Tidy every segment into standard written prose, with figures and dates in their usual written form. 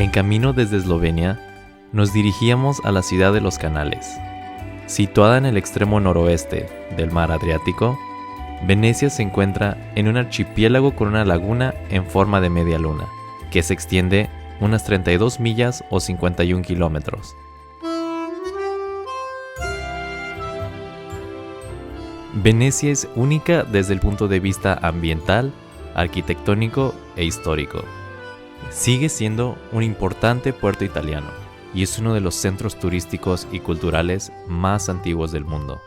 En camino desde Eslovenia, nos dirigíamos a la ciudad de Los Canales. Situada en el extremo noroeste del mar Adriático, Venecia se encuentra en un archipiélago con una laguna en forma de media luna, que se extiende unas 32 millas o 51 kilómetros. Venecia es única desde el punto de vista ambiental, arquitectónico e histórico. Sigue siendo un importante puerto italiano y es uno de los centros turísticos y culturales más antiguos del mundo.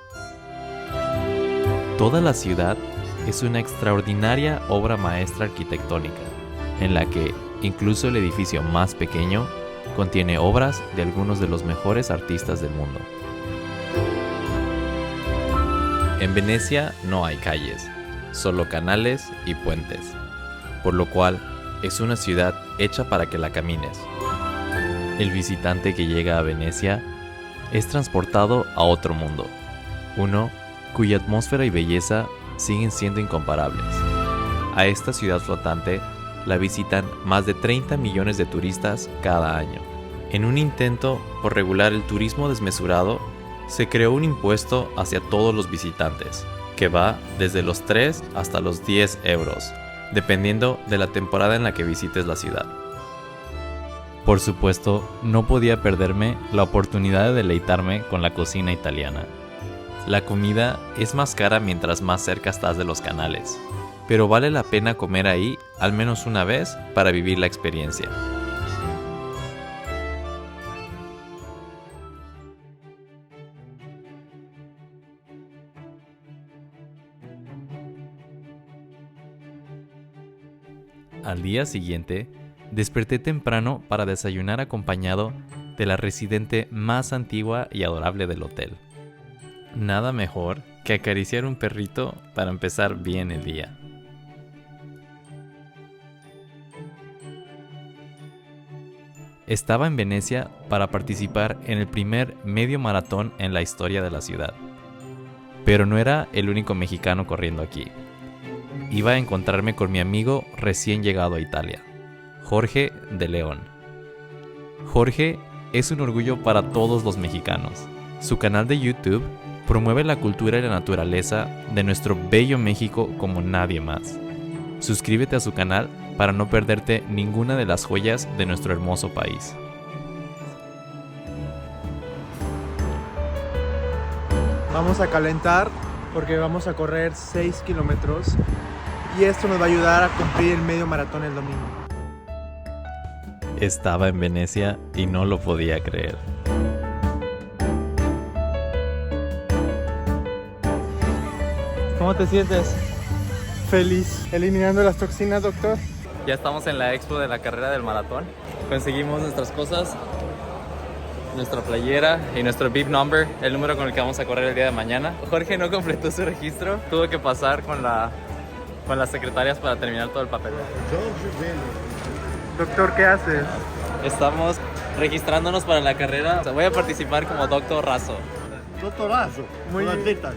Toda la ciudad es una extraordinaria obra maestra arquitectónica, en la que incluso el edificio más pequeño contiene obras de algunos de los mejores artistas del mundo. En Venecia no hay calles, solo canales y puentes, por lo cual es una ciudad hecha para que la camines. El visitante que llega a Venecia es transportado a otro mundo, uno cuya atmósfera y belleza siguen siendo incomparables. A esta ciudad flotante la visitan más de 30 millones de turistas cada año. En un intento por regular el turismo desmesurado, se creó un impuesto hacia todos los visitantes, que va desde los 3 hasta los 10 euros, dependiendo de la temporada en la que visites la ciudad. Por supuesto, no podía perderme la oportunidad de deleitarme con la cocina italiana. La comida es más cara mientras más cerca estás de los canales, pero vale la pena comer ahí al menos una vez para vivir la experiencia. Al día siguiente, desperté temprano para desayunar acompañado de la residente más antigua y adorable del hotel. Nada mejor que acariciar un perrito para empezar bien el día. Estaba en Venecia para participar en el primer medio maratón en la historia de la ciudad. Pero no era el único mexicano corriendo aquí. Iba a encontrarme con mi amigo recién llegado a Italia, Jorge de León. Jorge es un orgullo para todos los mexicanos. Su canal de YouTube promueve la cultura y la naturaleza de nuestro bello México como nadie más. Suscríbete a su canal para no perderte ninguna de las joyas de nuestro hermoso país. Vamos a calentar porque vamos a correr 6 kilómetros y esto nos va a ayudar a cumplir el medio maratón el domingo. Estaba en Venecia y no lo podía creer. ¿Cómo te sientes? Feliz. Eliminando las toxinas, doctor. Ya estamos en la expo de la carrera del maratón. Conseguimos nuestras cosas, nuestra playera y nuestro bib number, el número con el que vamos a correr el día de mañana. Jorge no completó su registro, tuvo que pasar con las secretarias para terminar todo el papel. Doctor, ¿qué haces? Estamos registrándonos para la carrera. O sea, voy a participar como doctorazo. Doctorazo. Muy bien. Zeta.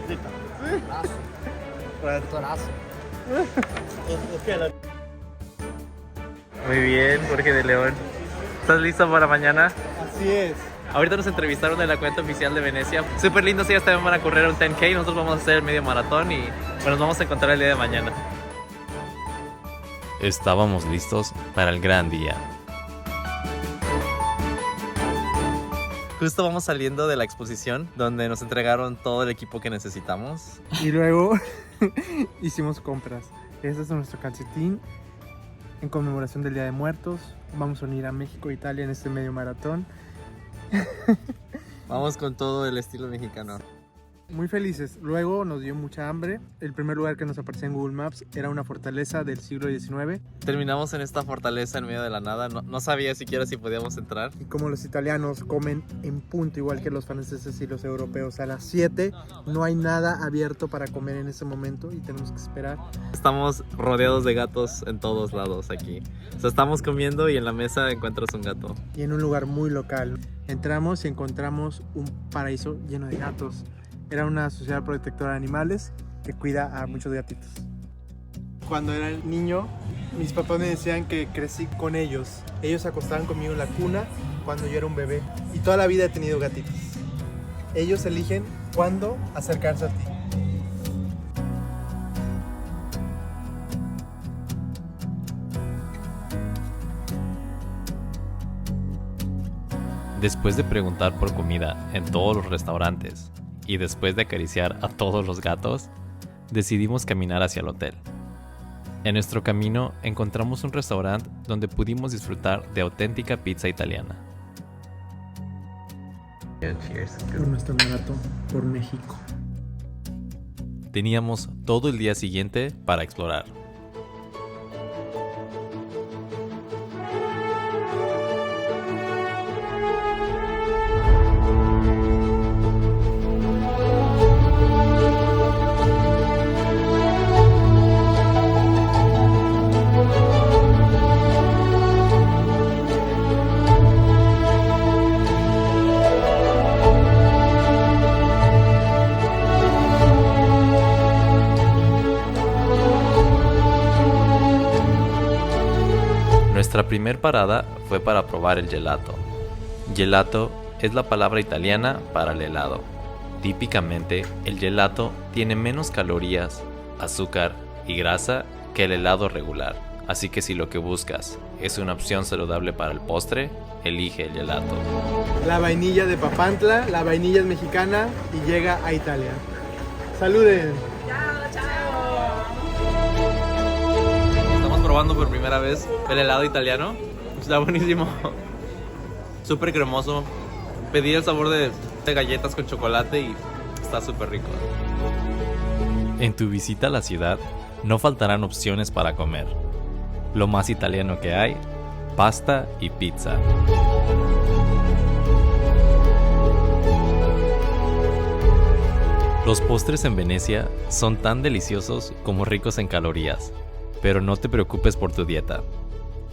Doctorazo. Muy bien, Jorge de León. ¿Estás listo para mañana? Así es. Ahorita nos entrevistaron de la cuenta oficial de Venecia. Súper lindos, ellos también van a correr un 10K. Nosotros vamos a hacer el medio maratón y nos vamos a encontrar el día de mañana. Estábamos listos para el gran día. Justo vamos saliendo de la exposición donde nos entregaron todo el equipo que necesitamos. Y luego hicimos compras. Este es nuestro calcetín en conmemoración del Día de Muertos. Vamos a unir a México e Italia en este medio maratón. Vamos con todo el estilo mexicano. Muy felices. Luego nos dio mucha hambre. El primer lugar que nos aparecía en Google Maps era una fortaleza del siglo XIX. Terminamos en esta fortaleza en medio de la nada. No sabía siquiera si podíamos entrar. Y como los italianos comen en punto, igual que los franceses y los europeos, a las 7 no hay nada abierto para comer en ese momento y tenemos que esperar. Estamos rodeados de gatos en todos lados aquí. O sea, estamos comiendo y en la mesa encuentras un gato. Y en un lugar muy local. Entramos y encontramos un paraíso lleno de gatos. Era una sociedad protectora de animales que cuida a muchos gatitos. Cuando era niño Mis papás me decían que crecí con ellos. Ellos se acostaban conmigo en la cuna cuando yo era un bebé. Y toda la vida he tenido gatitos. Ellos eligen cuándo acercarse a ti. Después de preguntar por comida en todos los restaurantes y después de acariciar a todos los gatos, decidimos caminar hacia el hotel. En nuestro camino encontramos un restaurante donde pudimos disfrutar de auténtica pizza italiana. Por nuestro maratón, por México. Teníamos todo el día siguiente para explorar. Nuestra primer parada fue para probar el gelato. Gelato es la palabra italiana para el helado. Típicamente, el gelato tiene menos calorías, azúcar y grasa que el helado regular. Así que si lo que buscas es una opción saludable para el postre, elige el gelato. La vainilla de Papantla, la vainilla es mexicana y llega a Italia. ¡Saluden! Estamos probando por primera vez el helado italiano. Está buenísimo. Súper cremoso. Pedí el sabor de galletas con chocolate y está súper rico. En tu visita a la ciudad, no faltarán opciones para comer. Lo más italiano que hay, pasta y pizza. Los postres en Venecia son tan deliciosos como ricos en calorías, pero no te preocupes por tu dieta.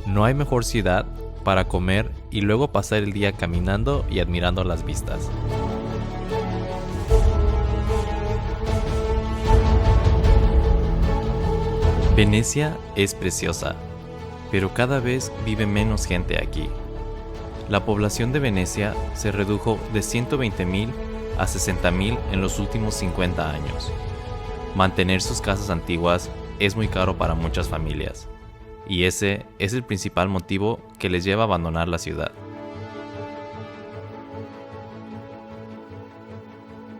No hay mejor ciudad para comer y luego pasar el día caminando y admirando las vistas. Venecia es preciosa, pero cada vez vive menos gente aquí. La población de Venecia se redujo de 120,000 a 60,000 en los últimos 50 años. Mantener sus casas antiguas es muy caro para muchas familias, y ese es el principal motivo que les lleva a abandonar la ciudad.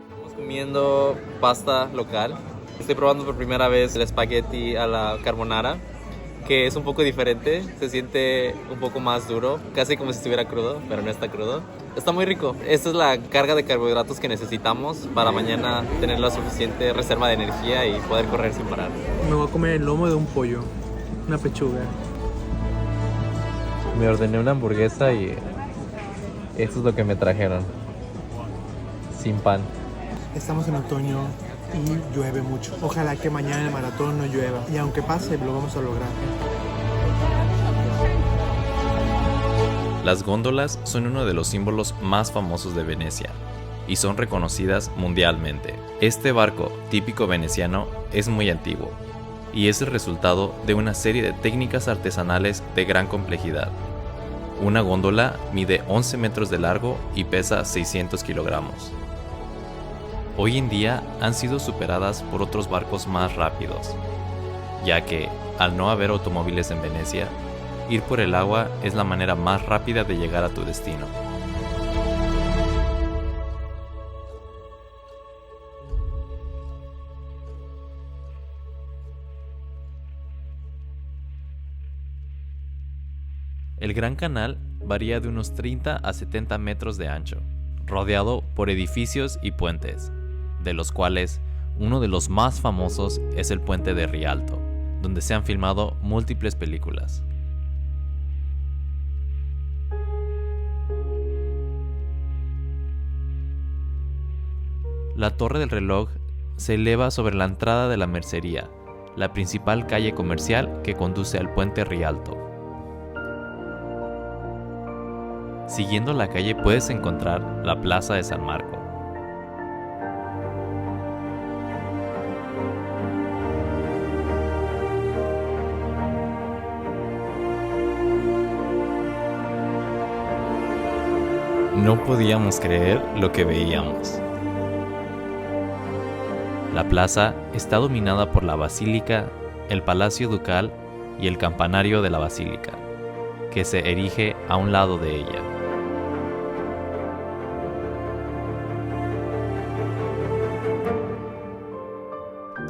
Estamos comiendo pasta local. Estoy probando por primera vez el espagueti a la carbonara, que es un poco diferente, se siente un poco más duro, casi como si estuviera crudo, pero no está crudo. Está muy rico. Esta es la carga de carbohidratos que necesitamos para mañana tener la suficiente reserva de energía y poder correr sin parar. Me voy a comer el lomo de un pollo, una pechuga. Me ordené una hamburguesa y esto es lo que me trajeron. Sin pan. Estamos en otoño y llueve mucho. Ojalá que mañana en el maratón no llueva. Y aunque pase, lo vamos a lograr. Las góndolas son uno de los símbolos más famosos de Venecia y son reconocidas mundialmente. Este barco típico veneciano es muy antiguo y es el resultado de una serie de técnicas artesanales de gran complejidad. Una góndola mide 11 metros de largo y pesa 600 kilogramos. Hoy en día han sido superadas por otros barcos más rápidos, ya que, al no haber automóviles en Venecia, ir por el agua es la manera más rápida de llegar a tu destino. El Gran Canal varía de unos 30 a 70 metros de ancho, rodeado por edificios y puentes, de los cuales uno de los más famosos es el puente de Rialto, donde se han filmado múltiples películas. La Torre del Reloj se eleva sobre la entrada de la Mercería, la principal calle comercial que conduce al puente Rialto. Siguiendo la calle puedes encontrar la Plaza de San Marco. No podíamos creer lo que veíamos. La plaza está dominada por la basílica, el palacio ducal y el campanario de la basílica, que se erige a un lado de ella.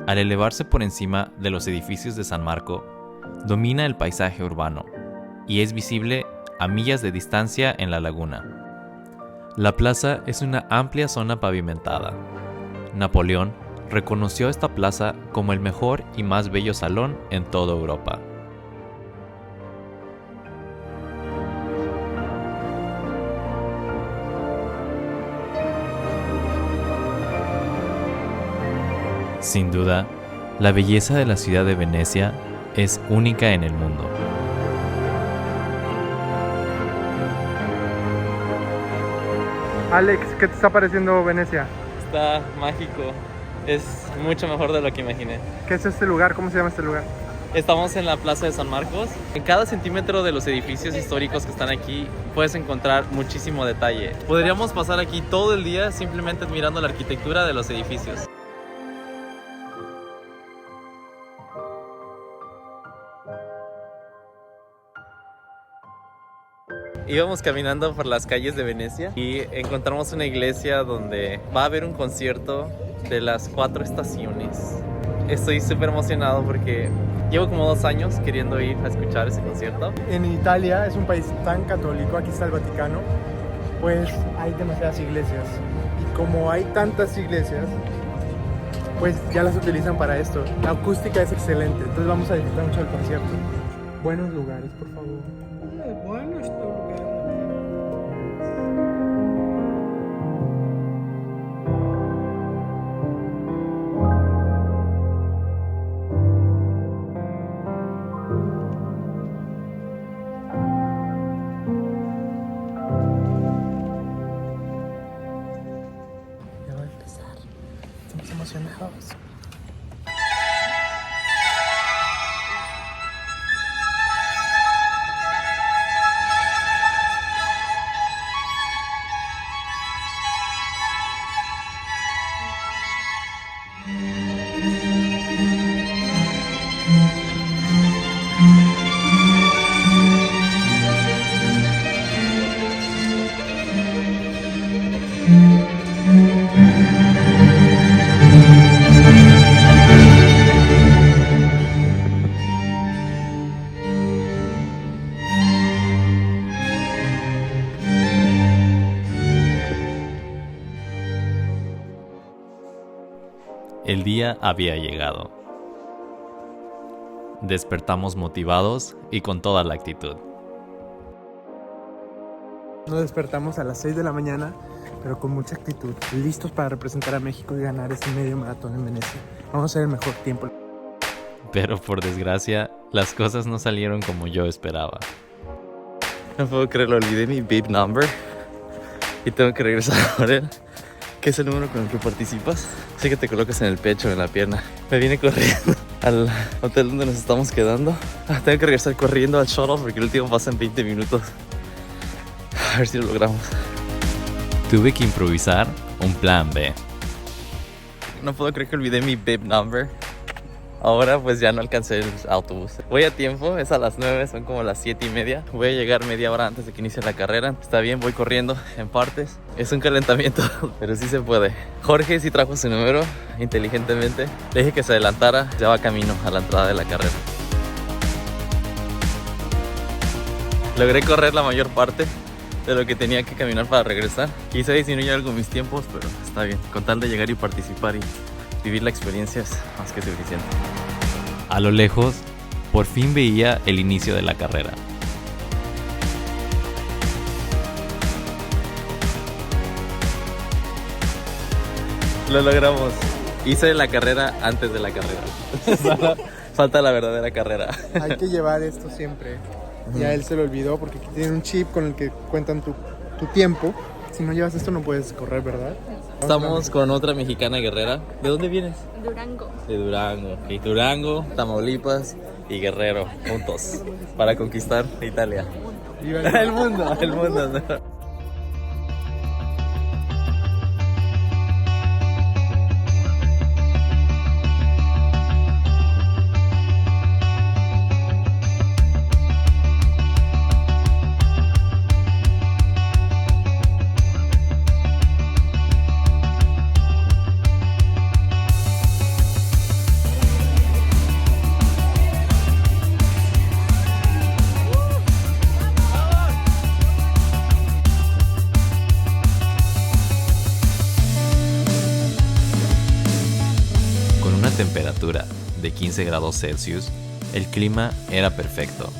Al elevarse por encima de los edificios de San Marco, domina el paisaje urbano y es visible a millas de distancia en la laguna. La plaza es una amplia zona pavimentada. Napoleón reconoció esta plaza como el mejor y más bello salón en toda Europa. Sin duda, la belleza de la ciudad de Venecia es única en el mundo. Alex, ¿qué te está pareciendo Venecia? Está mágico, es mucho mejor de lo que imaginé. ¿Qué es este lugar? ¿Cómo se llama este lugar? Estamos en la Plaza de San Marcos. En cada centímetro de los edificios históricos que están aquí puedes encontrar muchísimo detalle. Podríamos pasar aquí todo el día simplemente admirando la arquitectura de los edificios. Íbamos caminando por las calles de Venecia y encontramos una iglesia donde va a haber un concierto de las 4 estaciones. Estoy súper emocionado porque llevo como 2 años queriendo ir a escuchar ese concierto. En Italia es un país tan católico, aquí está el Vaticano, pues hay demasiadas iglesias. Y como hay tantas iglesias, pues ya las utilizan para esto. La acústica es excelente, entonces vamos a disfrutar mucho del concierto. Buenos lugares, por favor. Bueno, este lugar. Ya va a empezar. Estamos emocionados. El día había llegado. Despertamos motivados y con toda la actitud. Nos despertamos a las 6 de la mañana, pero con mucha actitud, listos para representar a México y ganar este medio maratón en Venecia. Vamos a hacer el mejor tiempo. Pero por desgracia, las cosas no salieron como yo esperaba. No puedo creerlo, olvidé mi bib number y tengo que regresar por él. ¿Qué es el número con el que participas? Sé que te colocas en el pecho o en la pierna. Me vine corriendo al hotel donde nos estamos quedando. Tengo que regresar corriendo al shuttle porque el último pasa en 20 minutos. A ver si lo logramos. Tuve que improvisar un plan B. No puedo creer que olvidé mi bib number. Ahora pues ya no alcancé el autobús. Voy a tiempo, es a las 9, son como las 7:30. Voy a llegar media hora antes de que inicie la carrera. Está bien, voy corriendo en partes. Es un calentamiento, pero sí se puede. Jorge sí trajo su número inteligentemente. Le dije que se adelantara, ya va camino a la entrada de la carrera. Logré correr la mayor parte de lo que tenía que caminar para regresar. Quise disminuir algo mis tiempos, pero está bien. Con tal de llegar y participar y vivir la experiencia es más que suficiente. A lo lejos, por fin veía el inicio de la carrera. Lo logramos. Hice la carrera antes de la carrera. Falta la verdadera carrera. Hay que llevar esto siempre. Y a él se lo olvidó porque aquí tiene un chip con el que cuentan tu tiempo. Si no llevas esto no puedes correr, ¿verdad? Estamos con otra mexicana guerrera. ¿De dónde vienes? Durango. De Durango. Okay. Durango, Tamaulipas y Guerrero, juntos, para conquistar Italia. Viva El mundo, el mundo. temperatura de 15 grados Celsius, el clima era perfecto.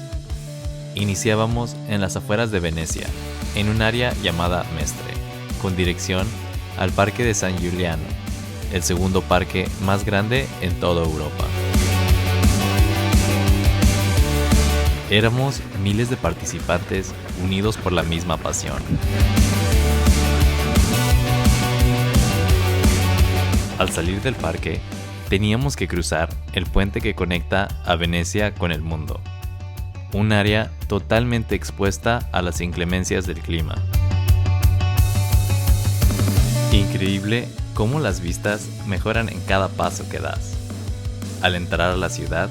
Iniciábamos en las afueras de Venecia, en un área llamada Mestre, con dirección al Parque de San Giuliano, el segundo parque más grande en toda Europa. Éramos miles de participantes unidos por la misma pasión. Al salir del parque, teníamos que cruzar el puente que conecta a Venecia con el mundo. Un área totalmente expuesta a las inclemencias del clima. Increíble cómo las vistas mejoran en cada paso que das. Al entrar a la ciudad,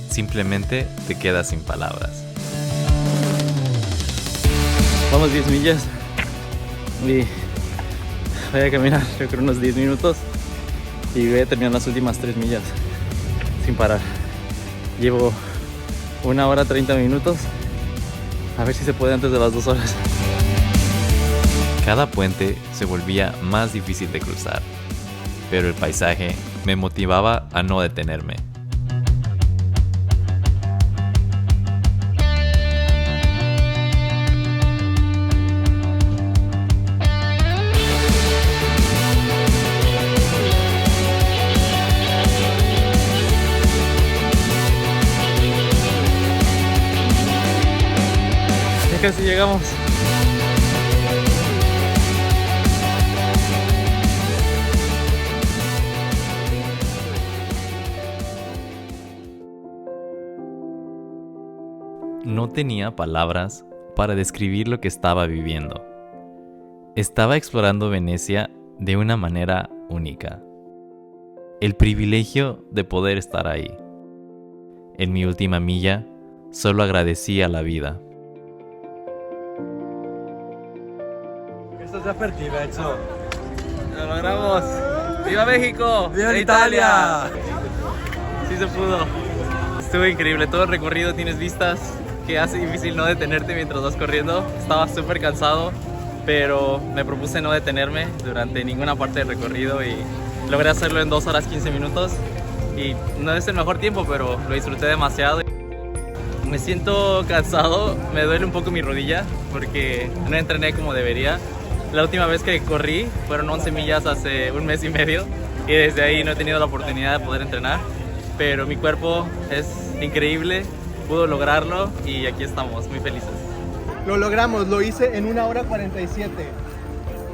simplemente te quedas sin palabras. Vamos 10 millas y voy a caminar, yo creo unos 10 minutos y voy a terminar las últimas 3 millas sin parar. Llevo 1 hora 30 minutos, a ver si se puede antes de las 2 horas. Cada puente se volvía más difícil de cruzar, pero el paisaje me motivaba a no detenerme. Ya casi llegamos. No tenía palabras para describir lo que estaba viviendo. Estaba explorando Venecia de una manera única. El privilegio de poder estar ahí. En mi última milla, solo agradecí a la vida. Questo già per ti, Vezzo. ¡Lo logramos! ¡Viva México! ¡Viva Italia! Sí se pudo. Estuvo increíble. Todo el recorrido tienes vistas que hace difícil no detenerte mientras vas corriendo. Estaba súper cansado, pero me propuse no detenerme durante ninguna parte del recorrido y logré hacerlo en 2 horas 15 minutos. Y no es el mejor tiempo, pero lo disfruté demasiado. Me siento cansado, me duele un poco mi rodilla porque no entrené como debería. La última vez que corrí fueron 11 millas hace 1 mes y medio y desde ahí no he tenido la oportunidad de poder entrenar, pero mi cuerpo es increíble, pudo lograrlo y aquí estamos, muy felices. Lo logramos, lo hice en 1 hora 47.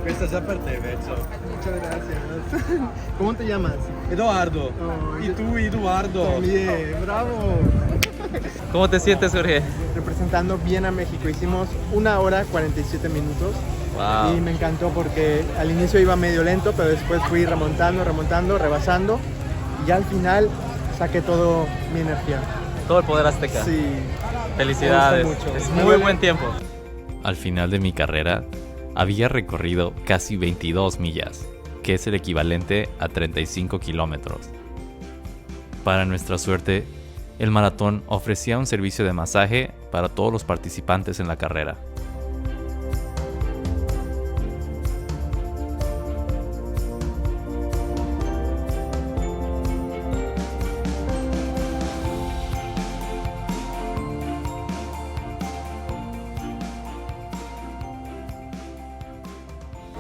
Questo già per te, Vezzo. Muchas gracias. ¿Cómo te llamas? Edoardo. Oh, Y tú, Eduardo. También, bravo. ¿Cómo te sientes, Jorge? Representando bien a México. Hicimos 1 hora 47 minutos. Wow. Y me encantó porque al inicio iba medio lento, pero después fui remontando, rebasando. Y ya al final saqué todo mi energía. Todo el poder azteca. Sí. Felicidades. Me gusta mucho. Es Me muy duele- buen tiempo. Al final de mi carrera, había recorrido casi 22 millas, que es el equivalente a 35 kilómetros. Para nuestra suerte, el maratón ofrecía un servicio de masaje para todos los participantes en la carrera.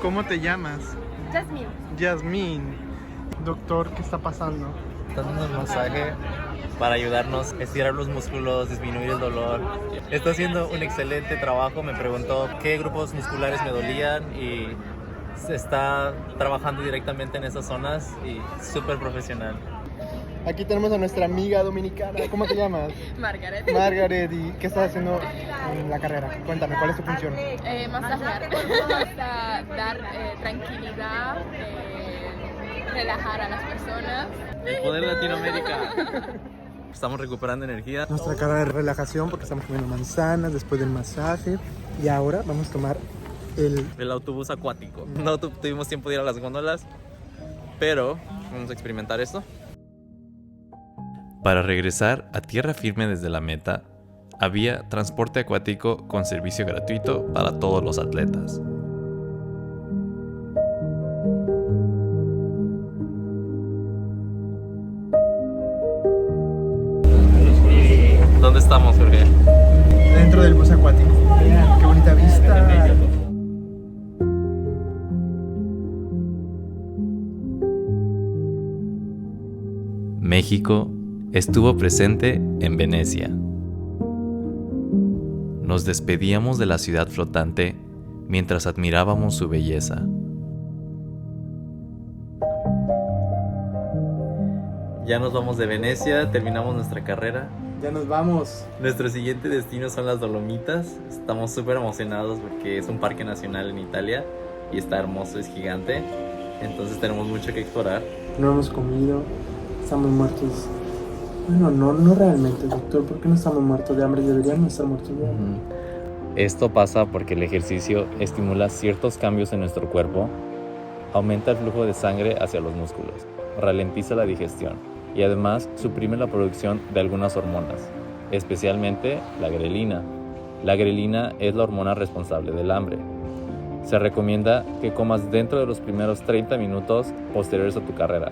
¿Cómo te llamas? Jasmine. Yasmín. Doctor, ¿qué está pasando? Está dando un masaje para ayudarnos a estirar los músculos, disminuir el dolor. Está haciendo un excelente trabajo. Me preguntó qué grupos musculares me dolían y se está trabajando directamente en esas zonas y súper profesional. Aquí tenemos a nuestra amiga dominicana. ¿Cómo te llamas? Margaret. Margaret. ¿Y qué estás haciendo en la carrera? Cuéntame, ¿cuál es tu función? Masajear. Hasta dar tranquilidad, relajar a las personas. El poder de Latinoamérica. Estamos recuperando energía. Nuestra cara de relajación porque estamos comiendo manzanas después del masaje. Y ahora vamos a tomar El autobús acuático. No tuvimos tiempo de ir a las góndolas, pero vamos a experimentar esto. Para regresar a tierra firme desde la meta, había transporte acuático con servicio gratuito para todos los atletas. ¿Dónde estamos, Jorge? Dentro del bus acuático. Vean, qué bonita vista. México estuvo presente en Venecia. Nos despedíamos de la ciudad flotante mientras admirábamos su belleza. Ya nos vamos de Venecia, terminamos nuestra carrera. Ya nos vamos. Nuestro siguiente destino son las Dolomitas. Estamos súper emocionados porque es un parque nacional en Italia y está hermoso, es gigante. Entonces tenemos mucho que explorar. No hemos comido. Estamos muertos. Bueno, no realmente, doctor. ¿Por qué no estamos muertos de hambre? Deberíamos estar muertos de hambre. Esto pasa porque el ejercicio estimula ciertos cambios en nuestro cuerpo, aumenta el flujo de sangre hacia los músculos, ralentiza la digestión y además suprime la producción de algunas hormonas, especialmente la grelina. La grelina es la hormona responsable del hambre. Se recomienda que comas dentro de los primeros 30 minutos posteriores a tu carrera,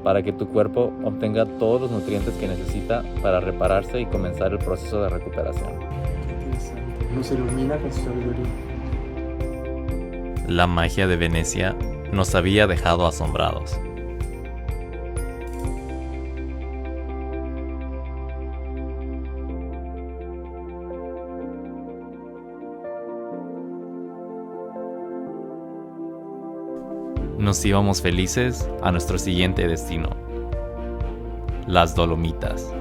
para que tu cuerpo obtenga todos los nutrientes que necesita para repararse y comenzar el proceso de recuperación. Interesante. Nos ilumina con su sabiduría. La magia de Venecia nos había dejado asombrados. Nos íbamos felices a nuestro siguiente destino, las Dolomitas.